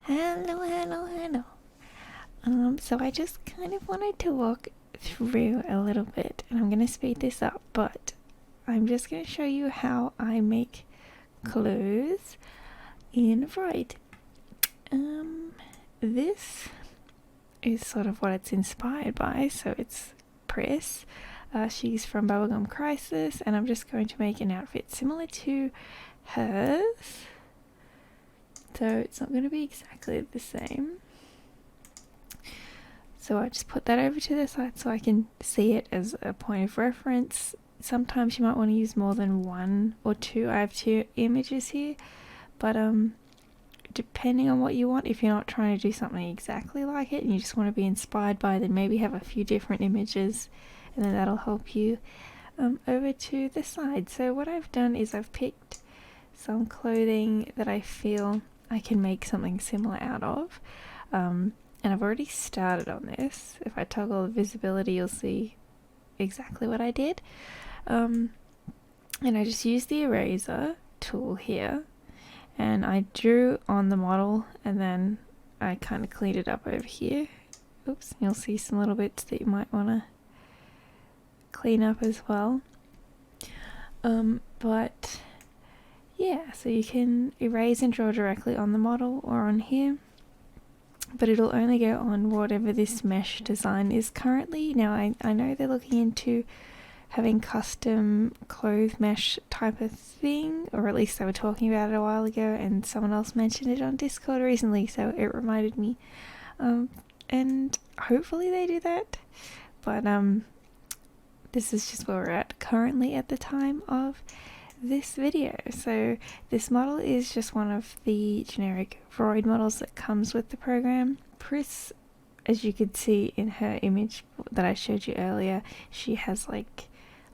Hello. So I just kind of wanted to walk through a little bit, and I'm going to speed this up, but I'm just going to show you how I make clothes in Vroid. This is sort of what it's inspired by, so it's Press. She's from Bubblegum Crisis, and I'm just going to make an outfit similar to hers. So it's not going to be exactly the same. So I just put that over to the side so I can see it as a point of reference. Sometimes you might want to use more than one or two. I have two images here, but depending on what you want, if you're not trying to do something exactly like it and you just want to be inspired by it, then maybe have a few different images, and then that'll help you over to the side. So what I've done is I've picked some clothing that I feel I can make something similar out of, and I've already started on this. If I toggle the visibility, you'll see exactly what I did, and I just used the eraser tool here, and I drew on the model, and then I kind of cleaned it up over here. Oops, you'll see some little bits that you might want to clean up as well. But yeah, so you can erase and draw directly on the model or on here, but it'll only go on whatever this mesh design is currently. Now I know they're looking into having custom clothes mesh type of thing, or at least they were talking about it a while ago, and someone else mentioned it on Discord recently, so it reminded me. And hopefully they do that, but this is just where we're at currently at the time of this video. So this model is just one of the generic Vroid models that comes with the program. Pris, as you could see in her image that I showed you earlier, she has like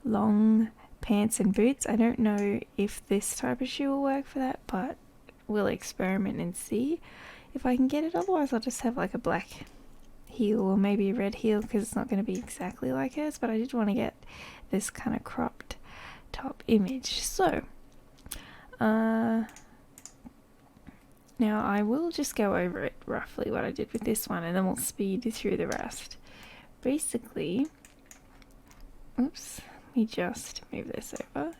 long pants and boots. I don't know if this type of shoe will work for that, but we'll experiment and see if I can get it. Otherwise I'll just have like a black heel or maybe a red heel, because it's not going to be exactly like hers, but I did want to get this kind of cropped top image. So now I will just go over it roughly what I did with this one, and then we'll speed through the rest. Basically, oops, let me just move this over.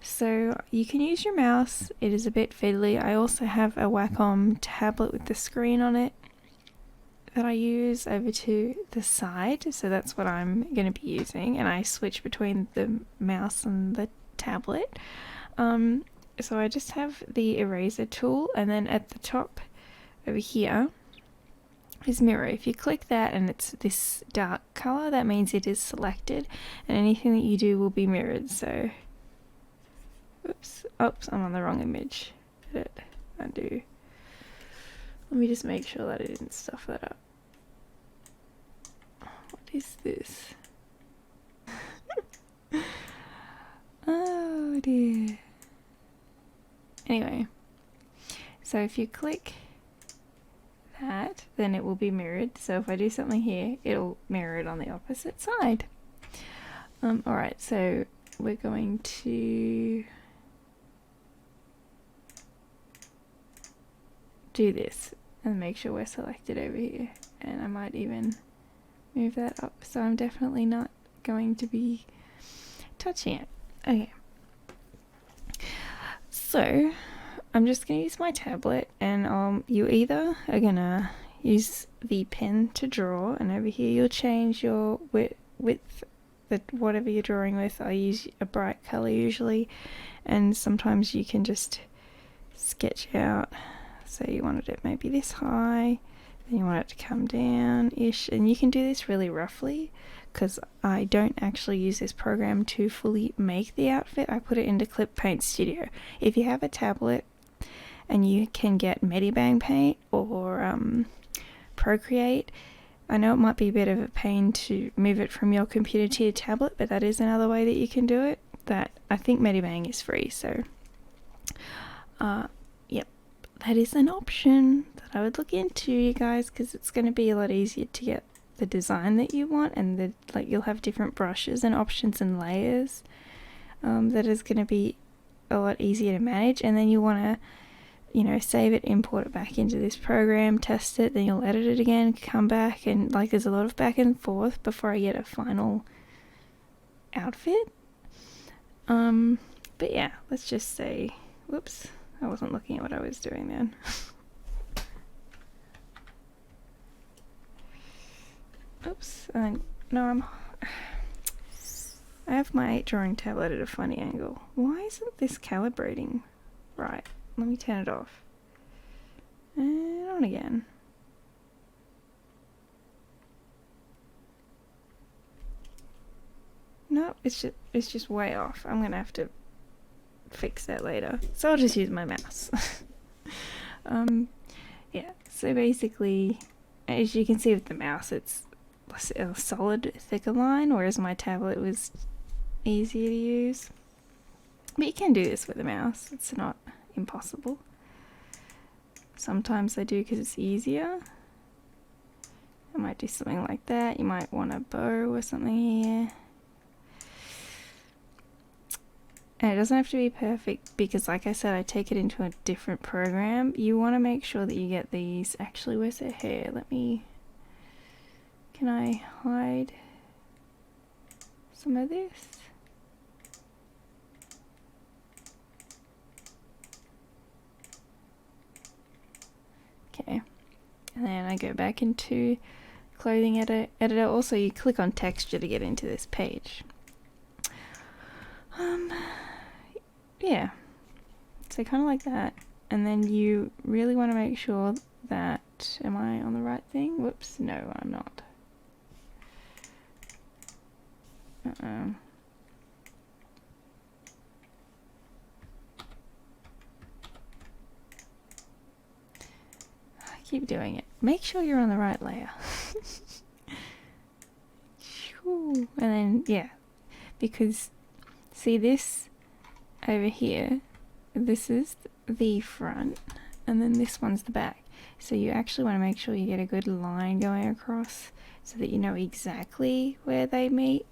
So you can use your mouse, it is a bit fiddly. I also have a Wacom tablet with the screen on it that I use over to the side, so that's what I'm going to be using, and I switch between the mouse and the tablet. So I just have the eraser tool, and then at the top over here is mirror. If you click that and it's this dark color, that means it is selected, and anything that you do will be mirrored. So oops, I'm on the wrong image. Did it undo? Let me just make sure that I didn't stuff that up. What is this? Oh dear. Anyway, so if you click that, then it will be mirrored. So if I do something here, it'll mirror it on the opposite side. Alright, so we're going to do this and make sure we're selected over here, and I might even move that up, so I'm definitely not going to be touching it. Okay, so I'm just going to use my tablet, and you either are going to use the pen to draw, and over here you'll change your width, whatever you're drawing with. I use a bright color usually, and sometimes you can just sketch out. So you wanted it maybe this high, then you want it to come down-ish, and you can do this really roughly, because I don't actually use this program to fully make the outfit. I put it into Clip Paint Studio. If you have a tablet and you can get Medibang Paint or Procreate, I know it might be a bit of a pain to move it from your computer to your tablet, but that is another way that you can do it. That I think Medibang is free, so yep, that is an option that I would look into, you guys, because it's going to be a lot easier to get the design that you want, and you'll have different brushes and options and layers that is going to be a lot easier to manage. And then you want to you know, save it, import it back into this program, test it, then you'll edit it again, come back, and like there's a lot of back and forth before I get a final outfit. But yeah, let's just say, whoops, I wasn't looking at what I was doing then. Oops, no, I have my drawing tablet at a funny angle. Why isn't this calibrating right? Let me turn it off. And on again. No, it's just way off. I'm gonna have to fix that later. So I'll just use my mouse. Yeah, so basically, as you can see with the mouse, it's a solid, thicker line, whereas my tablet was easier to use. But you can do this with a mouse, it's not impossible. Sometimes I do because it's easier. I might do something like that. You might want a bow or something here. And it doesn't have to be perfect because, like I said, I take it into a different program. You want to make sure that you get these. Actually, where's their hair? Can I hide some of this? Okay. And then I go back into clothing editor. Also, you click on texture to get into this page. Yeah, so kind of like that, and then you really want to make sure that, am I on the right thing? Whoops, no, I'm not. I keep doing it. Make sure you're on the right layer. And then, yeah, because see this over here, this is the front, and then this one's the back. So you actually want to make sure you get a good line going across so that you know exactly where they meet.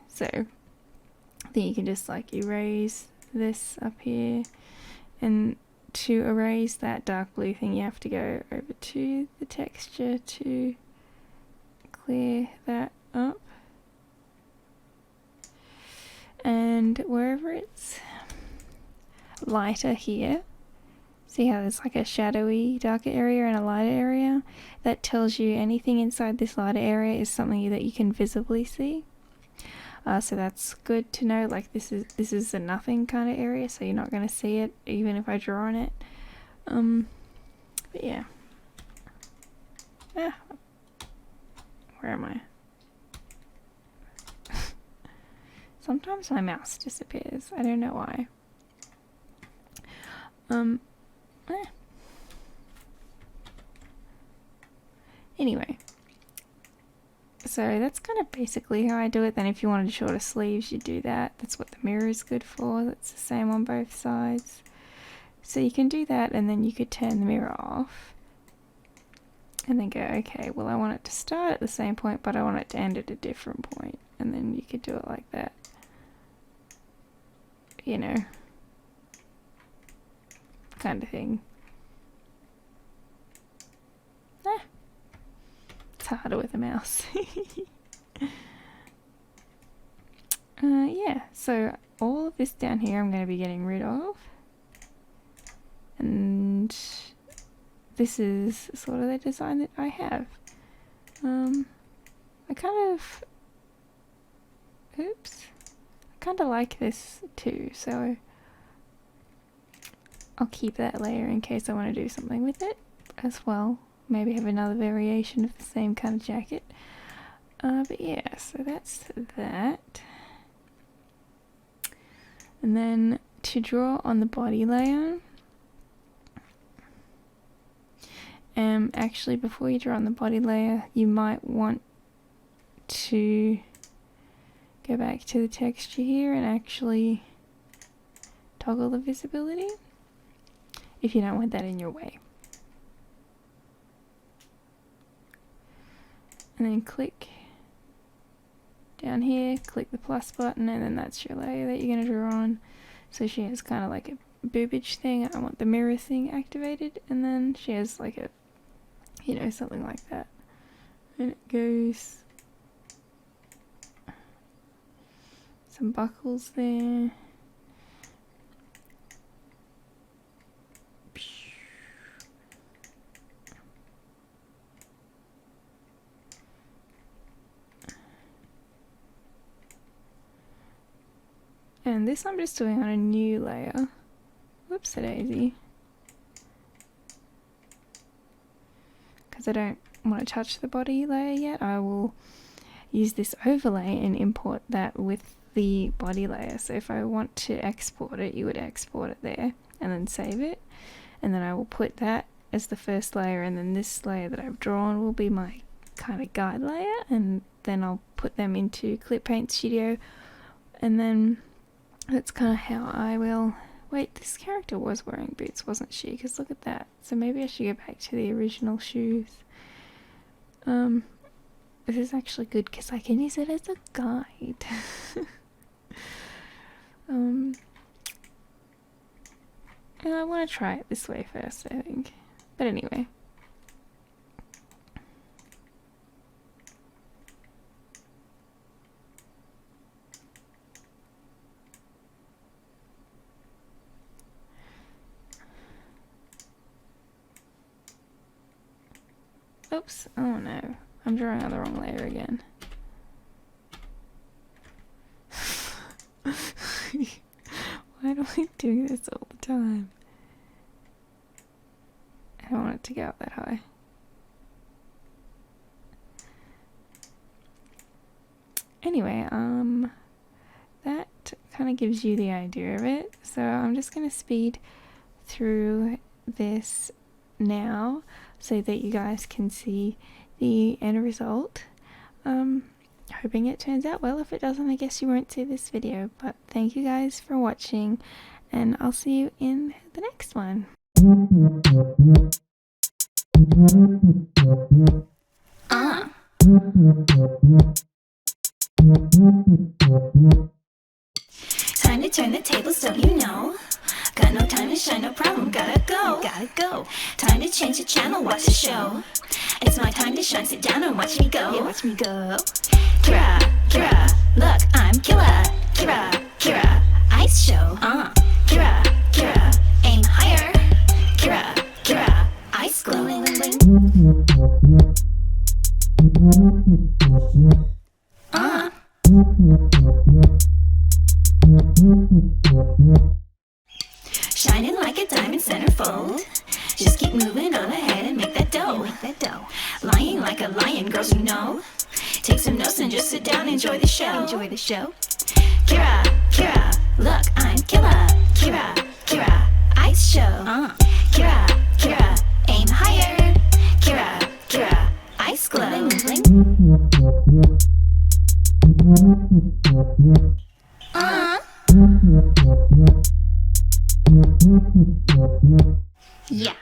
So then you can just like erase this up here, and to erase that dark blue thing you have to go over to the texture to clear that up, and wherever it's lighter here, see how there's like a shadowy darker area and a lighter area? That tells you anything inside this lighter area is something that you can visibly see. So that's good to know. Like this is a nothing kind of area, so you're not going to see it even if I draw on it. But yeah. Where am I? Sometimes my mouse disappears. I don't know why. Anyway. So that's kind of basically how I do it. Then if you wanted shorter sleeves, you do that. That's what the mirror is good for. That's the same on both sides. So you can do that, and then you could turn the mirror off. And then go, okay, well I want it to start at the same point, but I want it to end at a different point. And then you could do it like that. You know, kind of thing. It's harder with a mouse. Yeah, so all of this down here I'm going to be getting rid of. And this is sort of the design that I have. I kind of like this too, so I'll keep that layer in case I want to do something with it as well. Maybe have another variation of the same kind of jacket. But yeah, so that's that. And then to draw on the body layer, actually before you draw on the body layer, you might want to go back to the texture here and actually toggle the visibility if you don't want that in your way. And then click down down here, click the plus button, and then that's your layer that you're going to draw on. So she has kind of like a boobage thing. I want the mirror thing activated, and then she has like a, you know, something like that. And it goes some buckles there. And this I'm just doing on a new layer. Whoops, a daisy. Because I don't want to touch the body layer yet. I will use this overlay and import that with the body layer. So if I want to export it, you would export it there and then save it. And then I will put that as the first layer, and then this layer that I've drawn will be my kind of guide layer, and then I'll put them into Clip Paint Studio, and then that's kind of how I will... Wait, this character was wearing boots, wasn't she? Because look at that. So maybe I should go back to the original shoes. This is actually good because I can use it as a guide. And I want to try it this way first, I think. But anyway. Oops, oh no, I'm drawing on the wrong layer again. Why do I do this all the time? I don't want it to go up that high. Anyway, that kind of gives you the idea of it. So I'm just going to speed through this now so that you guys can see the end result. Hoping it turns out well. If it doesn't, I guess you won't see this video, but thank you guys for watching, and I'll see you in the next one. Time to turn the tables, don't you know? Got no time to shine, no problem, gotta go. Time to change the channel, watch the show. It's my time to shine, sit down and watch me go. Yeah, watch me go. Kira, Kira, look, I'm killer. Kira, Kira, ice show. Kira, Kira, aim higher. Kira, Kira, ice glow. Bling, bling, bling. Shining like a diamond centerfold. Just keep moving on ahead and make that dough. Lying like a lion, girls, you know. Take some notes and just sit down, enjoy the show. Kira, Kira, look, I'm killer. Kira, Kira, ice show. Kira, Kira, aim higher. Kira, Kira, ice glow. Yeah.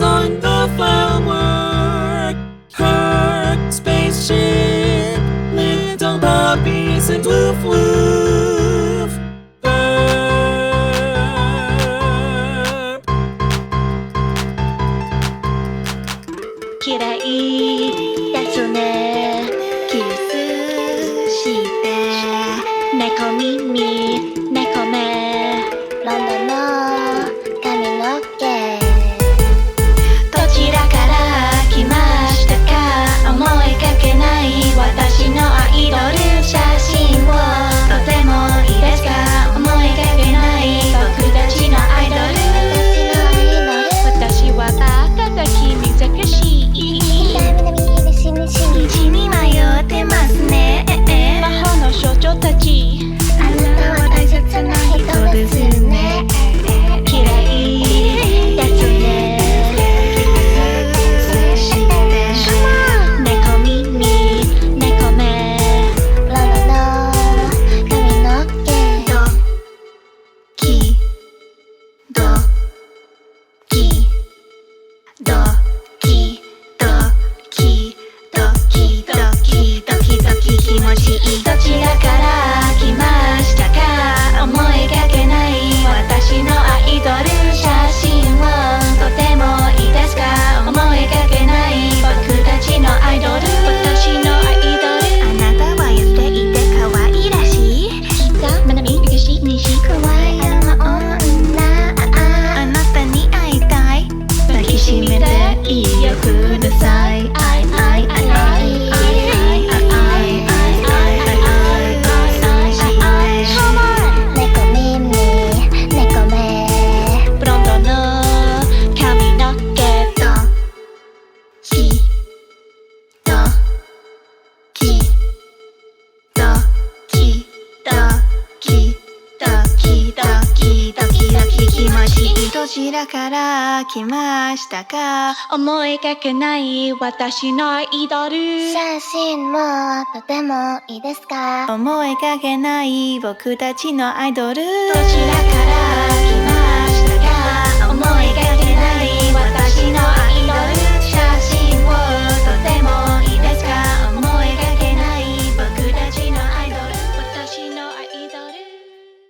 On the firework, her spaceship, little puppies and woof woof. Burp. 嫌いですねキスして猫耳猫目ロンドンの髪の毛どちらから来ましたか思いかけない私のアイドル写真をとてもいいですか思いかけない僕たちのアイドル私はバカだ君難しい道に迷ってますね魔法の少女たちあなたは大切な人ですね嫌いですね猫耳猫目ロロロ髪の毛ドキドキドキドキドキドキドキドキ気持ちいいどちらから来ましたか思いかけない私のアイドル写真をとてもいいですか思いかけない僕たちのアイドル私のアイドルあなたは痩せていて可愛らしいきっとまなみびくしにしくわいの女あなたに会いたい抱きしめていいよください猫耳猫目ブロンドの髪の毛ドキドキドキドキドキドキドキドキ気持ちいいどちらから来ましたか思いかけない私のアイドル写真もとてもいいですか思いかけない僕たちのアイドルどちらから